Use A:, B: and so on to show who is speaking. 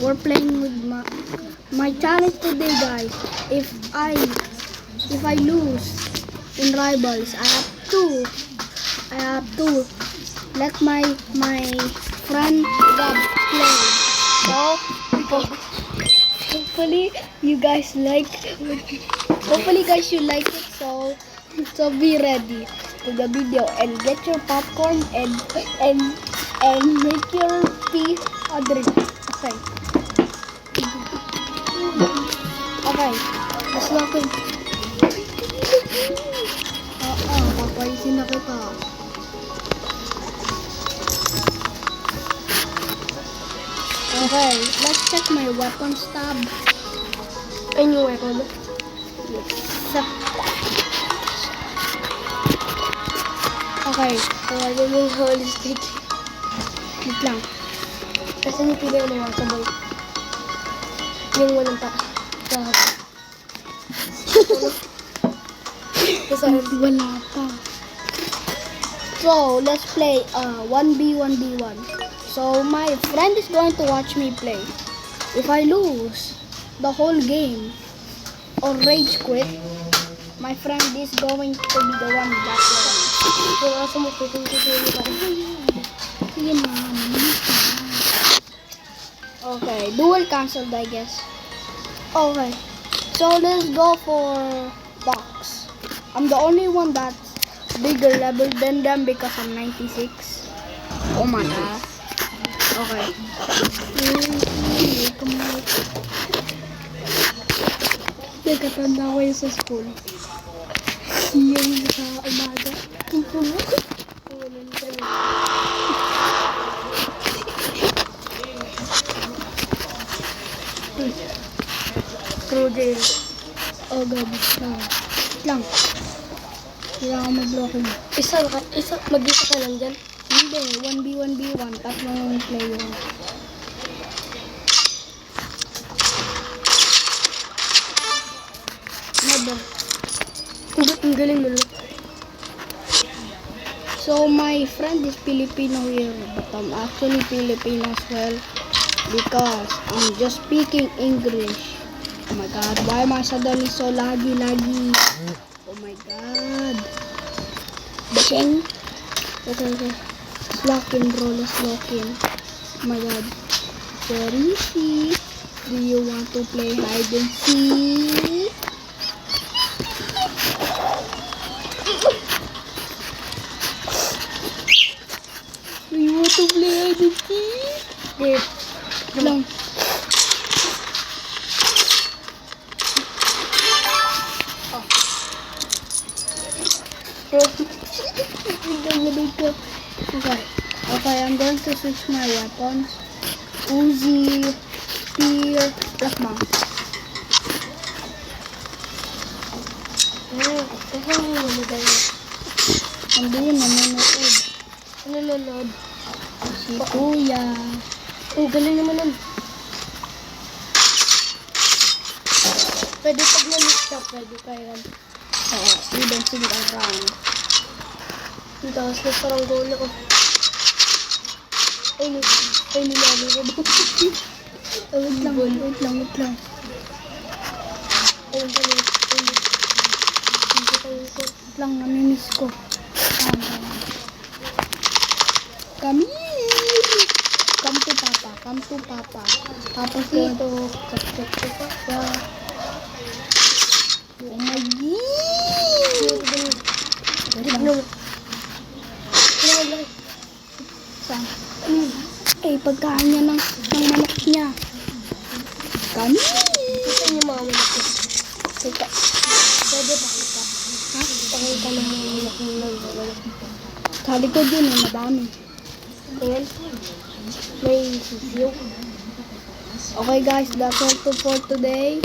A: we're playing with my challenge today, guys. If I lose in rivals, I have to let my friend Gab play. So hopefully you guys like. Hopefully guys you like it. So be ready to the video and get your popcorn and make your tea a drink. Okay. Okay. Let's lock in. Papaisin na kita. Okay, let's check my weapons tab.
B: Any weapon?
A: Yes. Okay,
B: So, I don't know how to stick.
A: wait lang.
B: Kasi nipili ko mga sabay. Yung walang pa. Kasi
A: Wala pa. So, let's play 1v1v1. So, my friend is going to watch me play. If I lose the whole game or rage quit, my friend is going to be the one that will.
B: kung asa mo tutuloy pa.
A: Sige na. Okay, duel cancelled, I guess. Okay, so let's go for box. I'm the only one that's bigger level than them because I'm 96. Oh my god. Okay. Nagkatanda ko yun sa school. Yung sa umaga.
B: Crude.
A: Oh, gabi. Lang. Kailangan mag-blocking.
B: Mag-isa ka lang dyan.
A: Hindi, 1v1v1. Tatlong player. Never.
B: Ang galing mo.
A: So, my friend is Filipino here, but I'm actually Filipino as well because I'm just speaking English. Oh my god, why am I suddenly so laggy? Oh my god. Bashing. Okay. Let's lock in, bro. Let's lock in. Oh my god. Where is he? Do you want to play hide and seek? Do you want to play hide and seek?
B: Okay.
A: Lang. Okay, I'm going to switch my weapons. Uzi, spear, plasma.
B: Kasi ang nanonood.
A: Hindi yun nanonood.
B: Nanonood.
A: Si Kuya.
B: Oh, galing naman nun. Pwede pag na-mix ka, pwede pa yan.
A: Oo, even single round.
B: Ang taas na parang goal ako. Ay, nilali ko ba?
A: Wait lang.
B: Ayun pa rin.
A: Wait lang, namimiss ko. Kami! Come to Papa. Papa's going to capture to Papa. Oh my god! Wait lang. Saan? Eh, pagkain niya ng manok niya. Kami!
B: Ito yung mga manok niya. Kita. Pwede pa kita.
A: Ha?
B: Pakita ng mga manok niya.
A: Sa likod yun eh, madami.
B: Ayan. May sisiyo.
A: Okay guys, that's all for today.